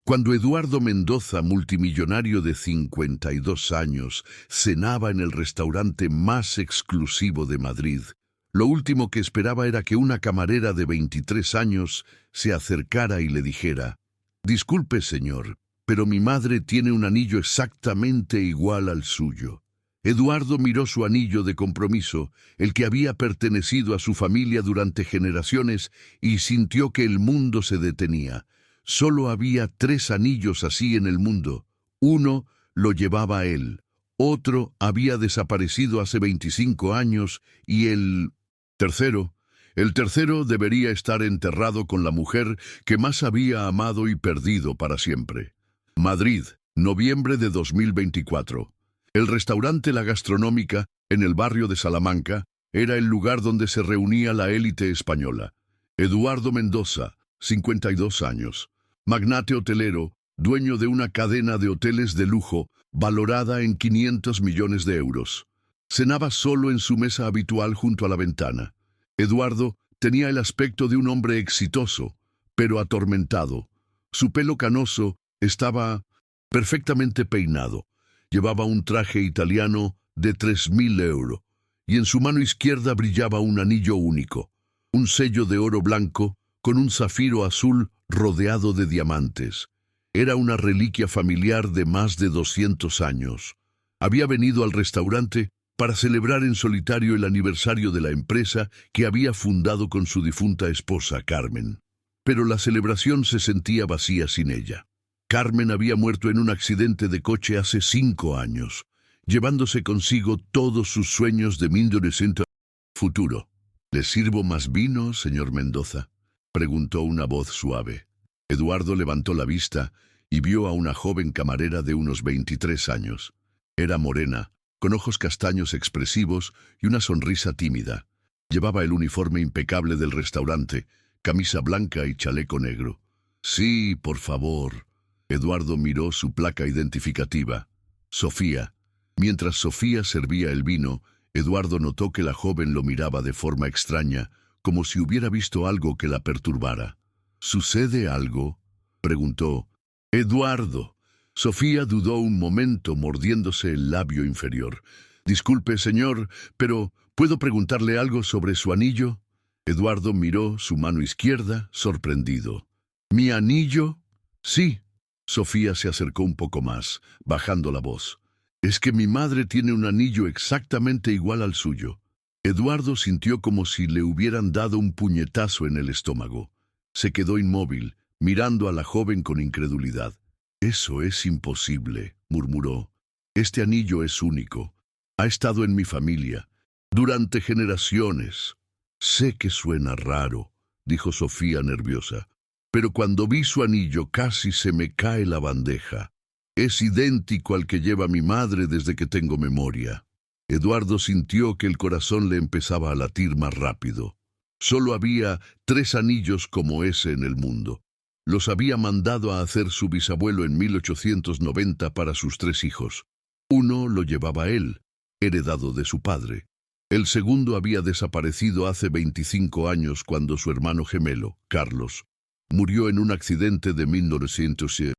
Cuando Eduardo Mendoza, multimillonario de 52 años, cenaba en el restaurante más exclusivo de Madrid, lo último que esperaba era que una camarera de 23 años se acercara y le dijera: «Disculpe, señor, pero mi madre tiene un anillo exactamente igual al suyo». Eduardo miró su anillo de compromiso, el que había pertenecido a su familia durante generaciones, y sintió que el mundo se detenía. Solo había 3 anillos así en el mundo. Uno lo llevaba él, otro había desaparecido hace 25 años y el tercero debería estar enterrado con la mujer que más había amado y perdido para siempre. Madrid, noviembre de 2024. El restaurante La Gastronómica, en el barrio de Salamanca, era el lugar donde se reunía la élite española. Eduardo Mendoza, 52 años. Magnate hotelero, dueño de una cadena de hoteles de lujo, valorada en 500 millones de euros. Cenaba solo en su mesa habitual junto a la ventana. Eduardo tenía el aspecto de un hombre exitoso, pero atormentado. Su pelo canoso estaba perfectamente peinado. Llevaba un traje italiano de 3.000 euros, y en su mano izquierda brillaba un anillo único, un sello de oro blanco con un zafiro azul rodeado de diamantes. Era una reliquia familiar de más de 200 años. Había venido al restaurante para celebrar en solitario el aniversario de la empresa que había fundado con su difunta esposa Carmen. Pero la celebración se sentía vacía sin ella. Carmen había muerto en un accidente de coche hace 5 años, llevándose consigo todos sus sueños de 1900 futuro. ¿Le sirvo más vino, señor Mendoza?, preguntó una voz suave. Eduardo levantó la vista y vio a una joven camarera de unos 23 años. Era morena, con ojos castaños expresivos y una sonrisa tímida. Llevaba el uniforme impecable del restaurante, camisa blanca y chaleco negro. «Sí, por favor». Eduardo miró su placa identificativa. Sofía. Mientras Sofía servía el vino, Eduardo notó que la joven lo miraba de forma extraña, como si hubiera visto algo que la perturbara. «¿Sucede algo?», preguntó. «Eduardo». Sofía dudó un momento, mordiéndose el labio inferior. «Disculpe, señor, pero ¿puedo preguntarle algo sobre su anillo?». Eduardo miró su mano izquierda, sorprendido. «¿Mi anillo?». «Sí». Sofía se acercó un poco más, bajando la voz. «Es que mi madre tiene un anillo exactamente igual al suyo». Eduardo sintió como si le hubieran dado un puñetazo en el estómago. Se quedó inmóvil, mirando a la joven con incredulidad. «Eso es imposible», murmuró. «Este anillo es único. Ha estado en mi familia durante generaciones». «Sé que suena raro», dijo Sofía nerviosa, «pero cuando vi su anillo casi se me cae la bandeja. Es idéntico al que lleva mi madre desde que tengo memoria». Eduardo sintió que el corazón le empezaba a latir más rápido. Solo había 3 anillos como ese en el mundo. Los había mandado a hacer su bisabuelo en 1890 para sus 3 hijos. Uno lo llevaba él, heredado de su padre. El segundo había desaparecido hace 25 años cuando su hermano gemelo, Carlos, murió en un accidente de 1900.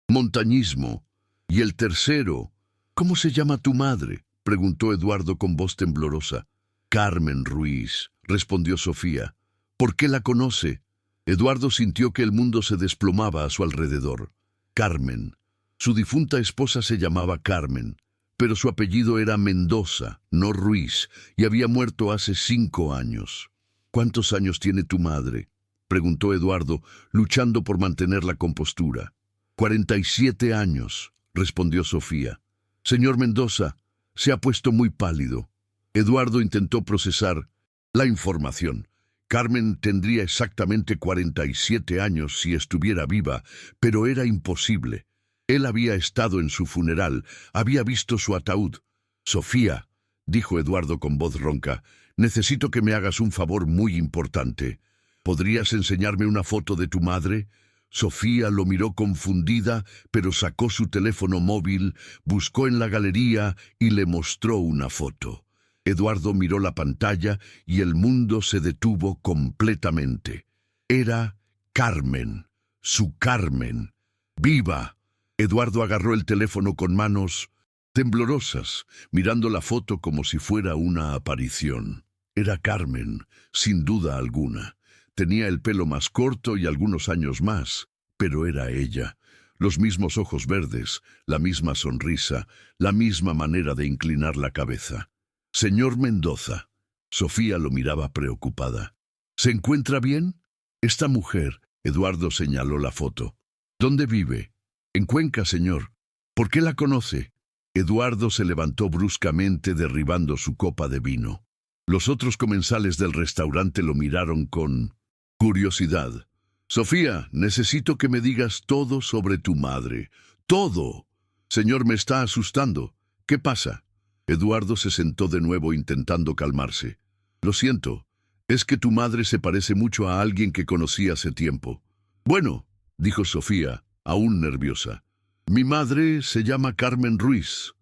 Montañismo. Y el tercero, «¿Cómo se llama tu madre?», preguntó Eduardo con voz temblorosa. «Carmen Ruiz», respondió Sofía. «¿Por qué la conoce?». Eduardo sintió que el mundo se desplomaba a su alrededor. Carmen. Su difunta esposa se llamaba Carmen, pero su apellido era Mendoza, no Ruiz, y había muerto hace 5 años. «¿Cuántos años tiene tu madre?», preguntó Eduardo, luchando por mantener la compostura. 47 años, respondió Sofía. «Señor Mendoza, se ha puesto muy pálido». Eduardo intentó procesar la información. Carmen tendría exactamente 47 años si estuviera viva, pero era imposible. Él había estado en su funeral, había visto su ataúd. «Sofía», dijo Eduardo con voz ronca, «necesito que me hagas un favor muy importante. ¿Podrías enseñarme una foto de tu madre?». Sofía lo miró confundida, pero sacó su teléfono móvil, buscó en la galería y le mostró una foto. Eduardo miró la pantalla y el mundo se detuvo completamente. Era Carmen, su Carmen. ¡Viva! Eduardo agarró el teléfono con manos temblorosas, mirando la foto como si fuera una aparición. Era Carmen, sin duda alguna. Tenía el pelo más corto y algunos años más, pero era ella. Los mismos ojos verdes, la misma sonrisa, la misma manera de inclinar la cabeza. Señor Mendoza. Sofía lo miraba preocupada. ¿Se encuentra bien? Esta mujer, Eduardo señaló la foto. ¿Dónde vive? En Cuenca, señor. ¿Por qué la conoce? Eduardo se levantó bruscamente derribando su copa de vino. Los otros comensales del restaurante lo miraron con curiosidad. Sofía, necesito que me digas todo sobre tu madre. ¡Todo! Señor, me está asustando. ¿Qué pasa? Eduardo se sentó de nuevo intentando calmarse. Lo siento, es que tu madre se parece mucho a alguien que conocí hace tiempo. Bueno, dijo Sofía, aún nerviosa. Mi madre se llama Carmen Ruiz.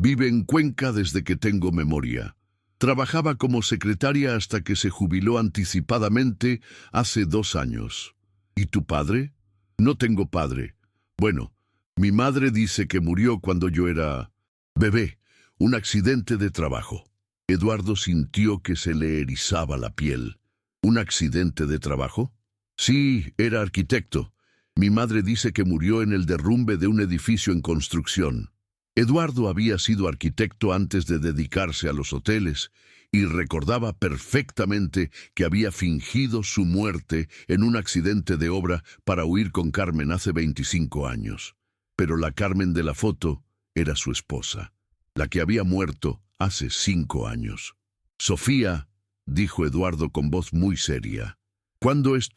Vive en Cuenca desde que tengo memoria. Trabajaba como secretaria hasta que se jubiló anticipadamente hace 2 años. ¿Y tu padre? No tengo padre. Bueno, mi madre dice que murió cuando yo era bebé, un accidente de trabajo. Eduardo sintió que se le erizaba la piel. ¿Un accidente de trabajo? Sí, era arquitecto. Mi madre dice que murió en el derrumbe de un edificio en construcción. Eduardo había sido arquitecto antes de dedicarse a los hoteles y recordaba perfectamente que había fingido su muerte en un accidente de obra para huir con Carmen hace 25 años. Pero la Carmen de la foto era su esposa, la que había muerto hace 5 años. Sofía, dijo Eduardo con voz muy seria, ¿cuándo es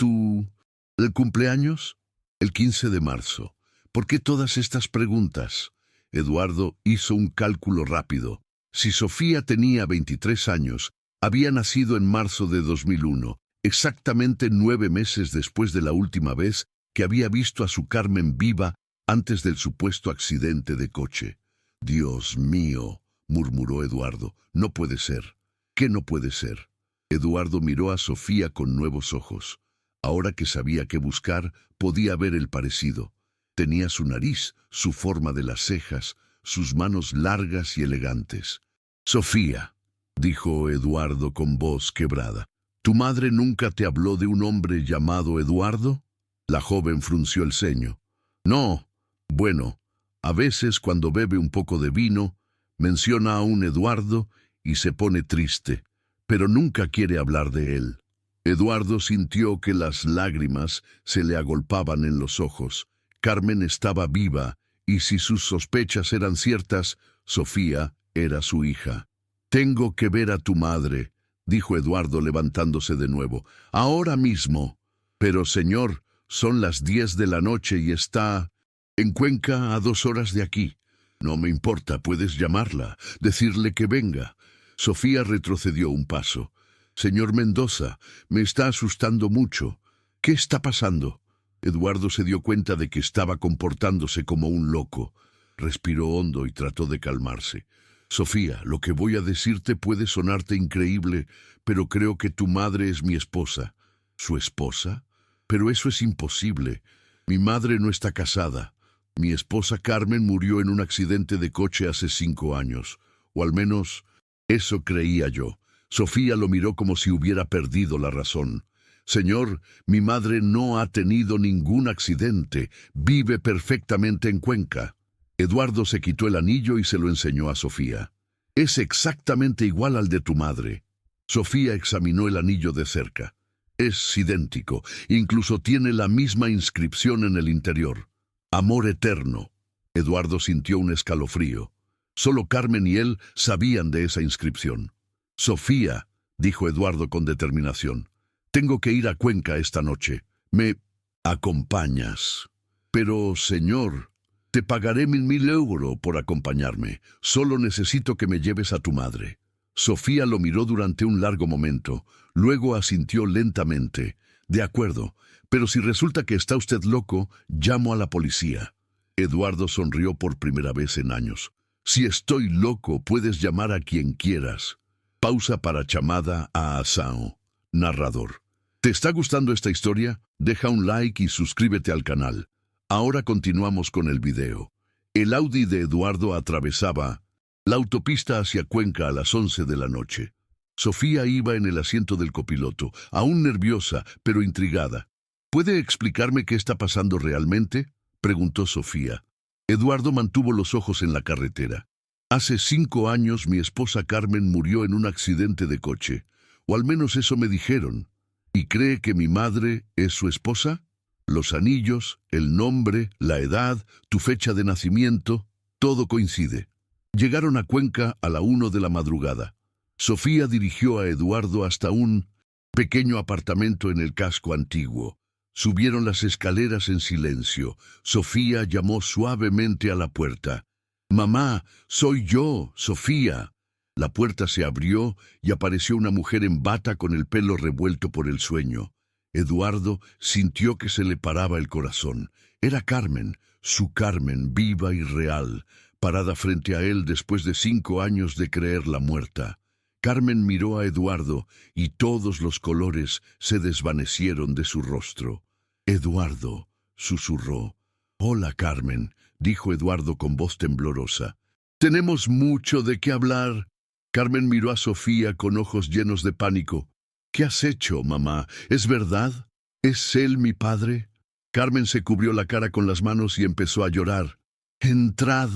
el cumpleaños? El 15 de marzo. ¿Por qué todas estas preguntas? Eduardo hizo un cálculo rápido. Si Sofía tenía 23 años, había nacido en marzo de 2001, exactamente 9 meses después de la última vez que había visto a su Carmen viva antes del supuesto accidente de coche. Dios mío, murmuró Eduardo, no puede ser. ¿Qué no puede ser? Eduardo miró a Sofía con nuevos ojos. Ahora que sabía qué buscar, podía ver el parecido. Tenía su nariz, su forma de las cejas, sus manos largas y elegantes. Sofía, dijo Eduardo con voz quebrada, ¿tu madre nunca te habló de un hombre llamado Eduardo? La joven frunció el ceño. No, bueno, a veces cuando bebe un poco de vino, menciona a un Eduardo y se pone triste, pero nunca quiere hablar de él. Eduardo sintió que las lágrimas se le agolpaban en los ojos. Carmen estaba viva, y si sus sospechas eran ciertas, Sofía era su hija. Tengo que ver a tu madre, dijo Eduardo levantándose de nuevo. Ahora mismo. Pero, señor, son las 10 de la noche y está en Cuenca a 2 horas de aquí. No me importa, puedes llamarla, decirle que venga. Sofía retrocedió un paso. Señor Mendoza, me está asustando mucho. ¿Qué está pasando? Eduardo se dio cuenta de que estaba comportándose como un loco. Respiró hondo y trató de calmarse. Sofía, lo que voy a decirte puede sonarte increíble, pero creo que tu madre es mi esposa. ¿Su esposa? Pero eso es imposible. Mi madre no está casada. Mi esposa Carmen murió en un accidente de coche hace 5 años. O al menos, eso creía yo. Sofía lo miró como si hubiera perdido la razón. Señor, mi madre no ha tenido ningún accidente. Vive perfectamente en Cuenca. Eduardo se quitó el anillo y se lo enseñó a Sofía. Es exactamente igual al de tu madre. Sofía examinó el anillo de cerca. Es idéntico. Incluso tiene la misma inscripción en el interior. Amor eterno. Eduardo sintió un escalofrío. Solo Carmen y él sabían de esa inscripción. Sofía, dijo Eduardo con determinación, tengo que ir a Cuenca esta noche. ¿Me acompañas? Pero, señor, te pagaré 1.000 euros por acompañarme. Solo necesito que me lleves a tu madre. Sofía lo miró durante un largo momento. Luego asintió lentamente. De acuerdo, pero si resulta que está usted loco, llamo a la policía. Eduardo sonrió por primera vez en años. Si estoy loco, puedes llamar a quien quieras. Pausa para chamada a Asao. Narrador. ¿Te está gustando esta historia? Deja un like y suscríbete al canal. Ahora continuamos con el video. El Audi de Eduardo atravesaba la autopista hacia Cuenca a las 11 de la noche. Sofía iba en el asiento del copiloto, aún nerviosa, pero intrigada. ¿Puede explicarme qué está pasando realmente?, preguntó Sofía. Eduardo mantuvo los ojos en la carretera. Hace 5 años mi esposa Carmen murió en un accidente de coche, o al menos eso me dijeron. ¿Y cree que mi madre es su esposa? Los anillos, el nombre, la edad, tu fecha de nacimiento, todo coincide. Llegaron a Cuenca a la 1 de la madrugada. Sofía dirigió a Eduardo hasta un pequeño apartamento en el casco antiguo. Subieron las escaleras en silencio. Sofía llamó suavemente a la puerta. «Mamá, soy yo, Sofía». La puerta se abrió y apareció una mujer en bata con el pelo revuelto por el sueño. Eduardo sintió que se le paraba el corazón. Era Carmen, su Carmen, viva y real, parada frente a él después de 5 años de creerla muerta. Carmen miró a Eduardo y todos los colores se desvanecieron de su rostro. «Eduardo», susurró. «Hola, Carmen», dijo Eduardo con voz temblorosa. «Tenemos mucho de qué hablar». Carmen miró a Sofía con ojos llenos de pánico. «¿Qué has hecho, mamá? ¿Es verdad? ¿Es él mi padre?» Carmen se cubrió la cara con las manos y empezó a llorar. «Entrad»,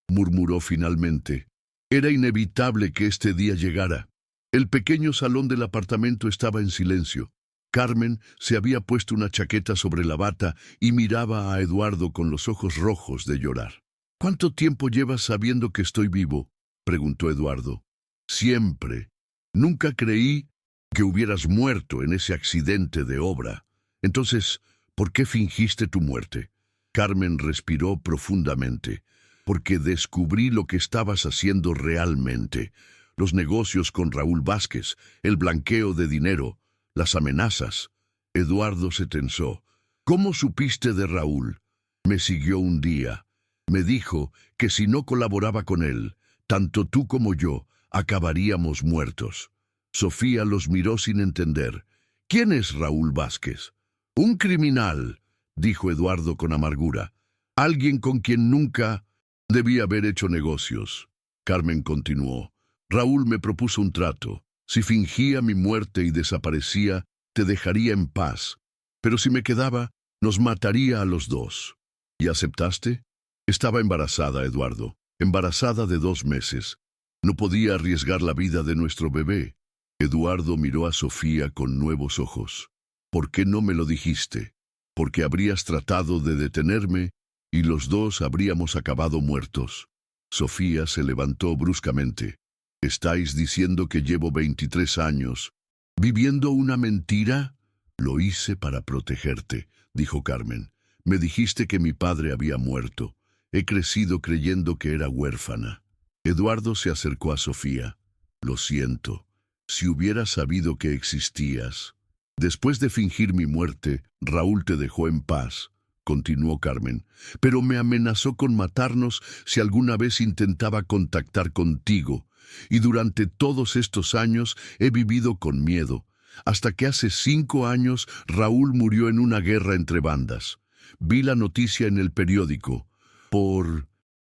murmuró finalmente. Era inevitable que este día llegara. El pequeño salón del apartamento estaba en silencio. Carmen se había puesto una chaqueta sobre la bata y miraba a Eduardo con los ojos rojos de llorar. «¿Cuánto tiempo llevas sabiendo que estoy vivo?», preguntó Eduardo. «Siempre. Nunca creí que hubieras muerto en ese accidente de obra. Entonces, ¿por qué fingiste tu muerte?». Carmen respiró profundamente. «Porque descubrí lo que estabas haciendo realmente. Los negocios con Raúl Vázquez, el blanqueo de dinero, las amenazas». Eduardo se tensó. «¿Cómo supiste de Raúl?». «Me siguió un día. Me dijo que si no colaboraba con él, tanto tú como yo acabaríamos muertos». Sofía los miró sin entender. «¿Quién es Raúl Vázquez?». «Un criminal», dijo Eduardo con amargura. «Alguien con quien nunca debía haber hecho negocios». Carmen continuó. «Raúl me propuso un trato. Si fingía mi muerte y desaparecía, te dejaría en paz. Pero si me quedaba, nos mataría a los dos». «¿Y aceptaste?». «Estaba embarazada, Eduardo. Embarazada de 2 meses. No podía arriesgar la vida de nuestro bebé». Eduardo miró a Sofía con nuevos ojos. «¿Por qué no me lo dijiste?». «Porque habrías tratado de detenerme y los dos habríamos acabado muertos». Sofía se levantó bruscamente. «¿Estáis diciendo que llevo 23 años viviendo una mentira?». «Lo hice para protegerte», dijo Carmen. «Me dijiste que mi padre había muerto. He crecido creyendo que era huérfana». Eduardo se acercó a Sofía. «Lo siento. Si hubiera sabido que existías». «Después de fingir mi muerte, Raúl te dejó en paz», continuó Carmen, «pero me amenazó con matarnos si alguna vez intentaba contactar contigo. Y durante todos estos años he vivido con miedo, hasta que hace 5 años Raúl murió en una guerra entre bandas. Vi la noticia en el periódico.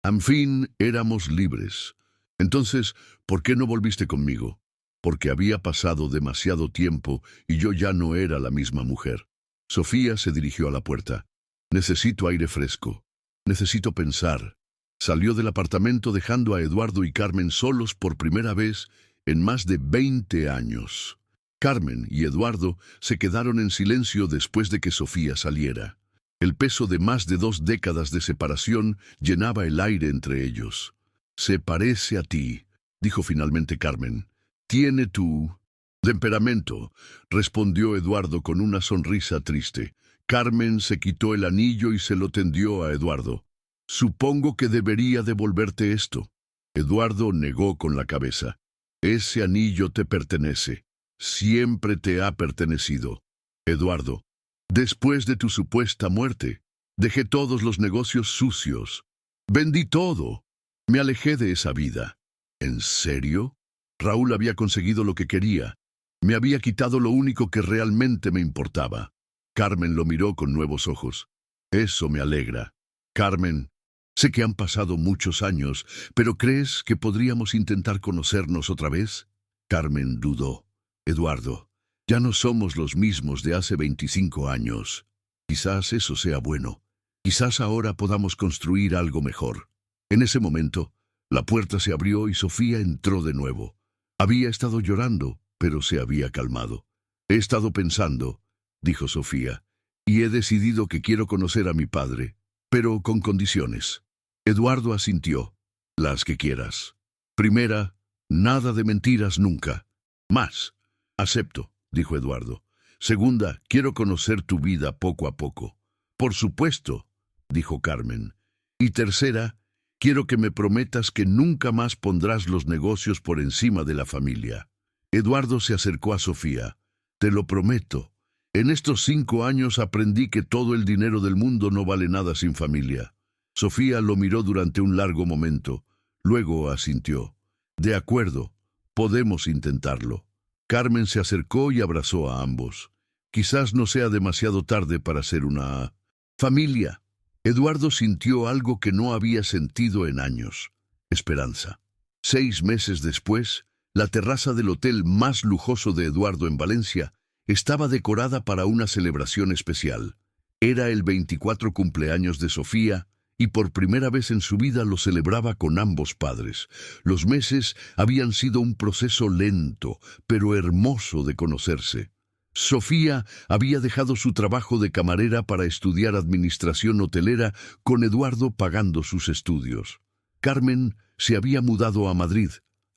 En fin, éramos libres. Entonces, ¿por qué no volviste conmigo?». «Porque había pasado demasiado tiempo y yo ya no era la misma mujer». Sofía se dirigió a la puerta. «Necesito aire fresco. Necesito pensar». Salió del apartamento dejando a Eduardo y Carmen solos por primera vez en más de 20 años. Carmen y Eduardo se quedaron en silencio después de que Sofía saliera. El peso de más de 2 décadas de separación llenaba el aire entre ellos. «Se parece a ti», dijo finalmente Carmen. «Tiene tu temperamento», respondió Eduardo con una sonrisa triste. Carmen se quitó el anillo y se lo tendió a Eduardo. «Supongo que debería devolverte esto». Eduardo negó con la cabeza. «Ese anillo te pertenece. Siempre te ha pertenecido». «Eduardo, después de tu supuesta muerte, dejé todos los negocios sucios. Vendí todo. Me alejé de esa vida». «¿En serio?». Raúl había conseguido lo que quería. Me había quitado lo único que realmente me importaba. Carmen lo miró con nuevos ojos. Eso me alegra. Carmen, sé que han pasado muchos años, pero ¿crees que podríamos intentar conocernos otra vez? Carmen dudó. Eduardo, ya no somos los mismos de hace 25 años. Quizás eso sea bueno. Quizás ahora podamos construir algo mejor. En ese momento, la puerta se abrió y Sofía entró de nuevo. Había estado llorando, pero se había calmado. He estado pensando, dijo Sofía, y he decidido que quiero conocer a mi padre, pero con condiciones. Eduardo asintió. Las que quieras. Primera, nada de mentiras nunca. Más. Acepto, dijo Eduardo. Segunda, quiero conocer tu vida poco a poco. Por supuesto, dijo Carmen. Y tercera, quiero que me prometas que nunca más pondrás los negocios por encima de la familia. Eduardo se acercó a Sofía. Te lo prometo. En estos 5 años aprendí que todo el dinero del mundo no vale nada sin familia. Sofía lo miró durante un largo momento. Luego asintió. De acuerdo, podemos intentarlo. Carmen se acercó y abrazó a ambos. Quizás no sea demasiado tarde para ser una familia. Eduardo sintió algo que no había sentido en años. Esperanza. 6 meses después, la terraza del hotel más lujoso de Eduardo en Valencia estaba decorada para una celebración especial. Era el 24 cumpleaños de Sofía y por primera vez en su vida lo celebraba con ambos padres. Los meses habían sido un proceso lento, pero hermoso de conocerse. Sofía había dejado su trabajo de camarera para estudiar administración hotelera, con Eduardo pagando sus estudios. Carmen se había mudado a Madrid,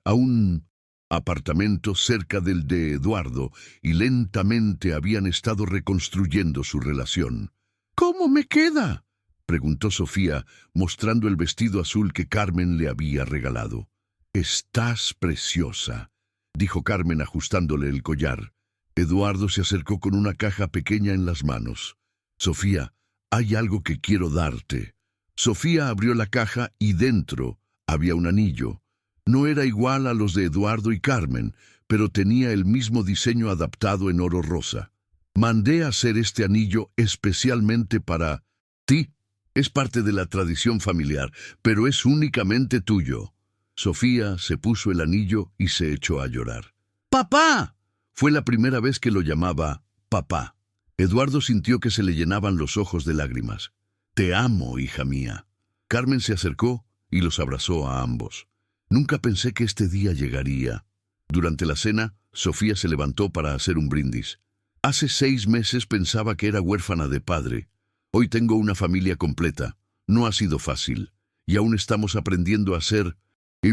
a un apartamento cerca del de Eduardo, y lentamente habían estado reconstruyendo su relación. ¿Cómo me queda?, preguntó Sofía, mostrando el vestido azul que Carmen le había regalado. Estás preciosa, dijo Carmen ajustándole el collar. Eduardo se acercó con una caja pequeña en las manos. Sofía, hay algo que quiero darte. Sofía abrió la caja y dentro había un anillo. No era igual a los de Eduardo y Carmen, pero tenía el mismo diseño adaptado en oro rosa. Mandé a hacer este anillo especialmente para ti. Es parte de la tradición familiar, pero es únicamente tuyo. Sofía se puso el anillo y se echó a llorar. ¡Papá! Fue la primera vez que lo llamaba papá. Eduardo sintió que se le llenaban los ojos de lágrimas. Te amo, hija mía. Carmen se acercó y los abrazó a ambos. Nunca pensé que este día llegaría. Durante la cena, Sofía se levantó para hacer un brindis. Hace 6 meses pensaba que era huérfana de padre. Hoy tengo una familia completa. No ha sido fácil. Y aún estamos aprendiendo a ser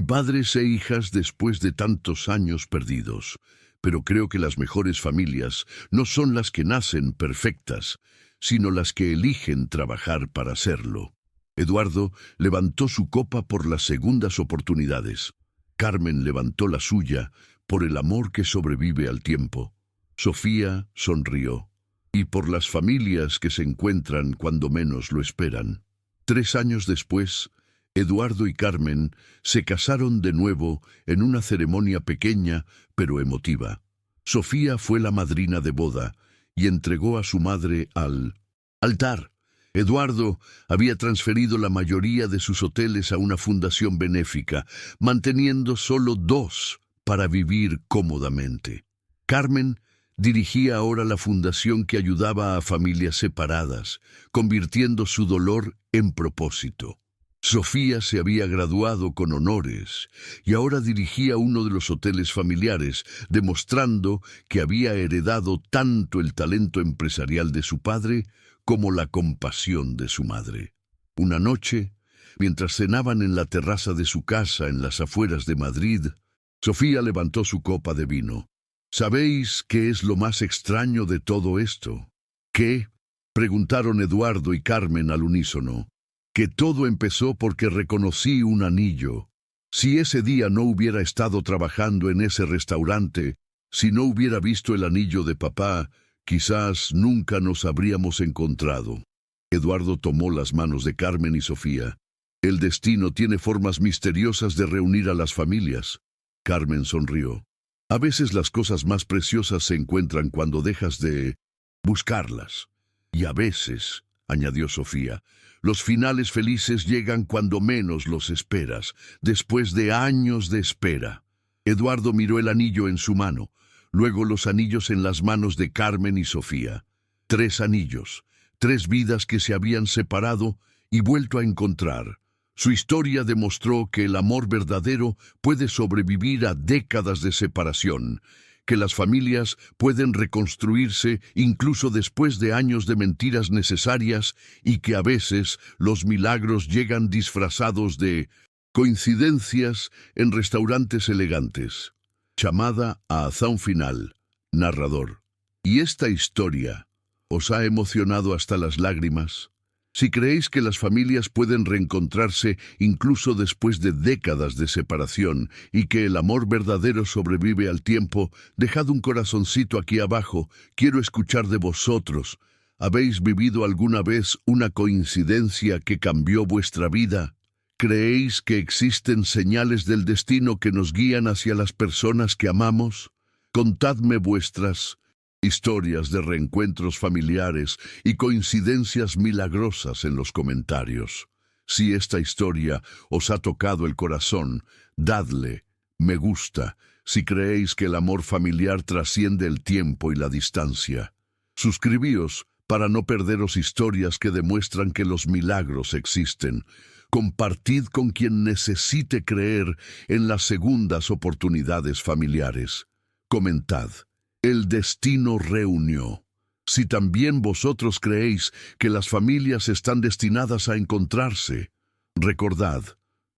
padres e hijas después de tantos años perdidos. Pero creo que las mejores familias no son las que nacen perfectas, sino las que eligen trabajar para serlo. Eduardo levantó su copa por las segundas oportunidades. Carmen levantó la suya por el amor que sobrevive al tiempo. Sofía sonrió. Y por las familias que se encuentran cuando menos lo esperan. 3 años después, Eduardo y Carmen se casaron de nuevo en una ceremonia pequeña pero emotiva. Sofía fue la madrina de boda y entregó a su madre al altar. Eduardo había transferido la mayoría de sus hoteles a una fundación benéfica, manteniendo solo 2 para vivir cómodamente. Carmen dirigía ahora la fundación que ayudaba a familias separadas, convirtiendo su dolor en propósito. Sofía se había graduado con honores y ahora dirigía uno de los hoteles familiares, demostrando que había heredado tanto el talento empresarial de su padre como la compasión de su madre. Una noche, mientras cenaban en la terraza de su casa en las afueras de Madrid, Sofía levantó su copa de vino. ¿Sabéis qué es lo más extraño de todo esto? ¿Qué?, preguntaron Eduardo y Carmen al unísono. Que todo empezó porque reconocí un anillo. Si ese día no hubiera estado trabajando en ese restaurante, si no hubiera visto el anillo de papá, quizás nunca nos habríamos encontrado. Eduardo tomó las manos de Carmen y Sofía. El destino tiene formas misteriosas de reunir a las familias. Carmen sonrió. A veces las cosas más preciosas se encuentran cuando dejas de buscarlas. Y a veces añadió Sofía. Los finales felices llegan cuando menos los esperas, después de años de espera. Eduardo miró el anillo en su mano, luego los anillos en las manos de Carmen y Sofía. 3 anillos, 3 vidas que se habían separado y vuelto a encontrar. Su historia demostró que el amor verdadero puede sobrevivir a décadas de separación, que las familias pueden reconstruirse incluso después de años de mentiras necesarias y que a veces los milagros llegan disfrazados de coincidencias en restaurantes elegantes. Chamada a un final. Narrador. ¿Y esta historia os ha emocionado hasta las lágrimas? Si creéis que las familias pueden reencontrarse incluso después de décadas de separación y que el amor verdadero sobrevive al tiempo, dejad un corazoncito aquí abajo. Quiero escuchar de vosotros. ¿Habéis vivido alguna vez una coincidencia que cambió vuestra vida? ¿Creéis que existen señales del destino que nos guían hacia las personas que amamos? Contadme vuestras historias de reencuentros familiares y coincidencias milagrosas en los comentarios. Si esta historia os ha tocado el corazón, dadle me gusta si creéis que el amor familiar trasciende el tiempo y la distancia. Suscribíos para no perderos historias que demuestran que los milagros existen. Compartid con quien necesite creer en las segundas oportunidades familiares. Comentad. El destino reunió. Si también vosotros creéis que las familias están destinadas a encontrarse, recordad,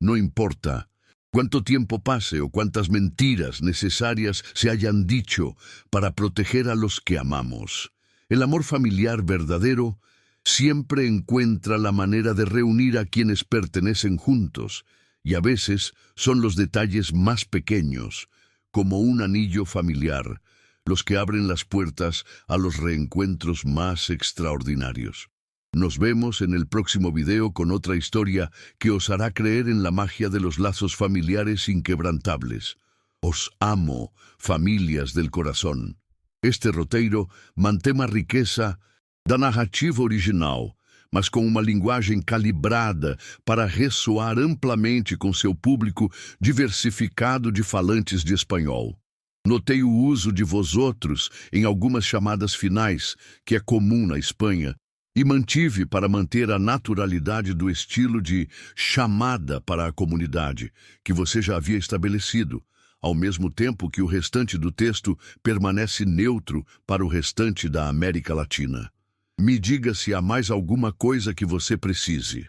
no importa cuánto tiempo pase o cuántas mentiras necesarias se hayan dicho para proteger a los que amamos. El amor familiar verdadero siempre encuentra la manera de reunir a quienes pertenecen juntos, y a veces son los detalles más pequeños, como un anillo familiar, los que abren las puertas a los reencuentros más extraordinarios. Nos vemos en el próximo video con otra historia que os hará creer en la magia de los lazos familiares inquebrantables. Os amo, familias del corazón. Este roteiro mantém uma riqueza da narrativa original, mas com uma linguagem calibrada para ressoar amplamente com seu público diversificado de falantes de espanhol. Notei o uso de vosotros em algumas chamadas finais, que é comum na Espanha, e mantive para manter a naturalidade do estilo de chamada para a comunidade, que você já havia estabelecido, ao mesmo tempo que o restante do texto permanece neutro para o restante da América Latina. Me diga se há mais alguma coisa que você precise.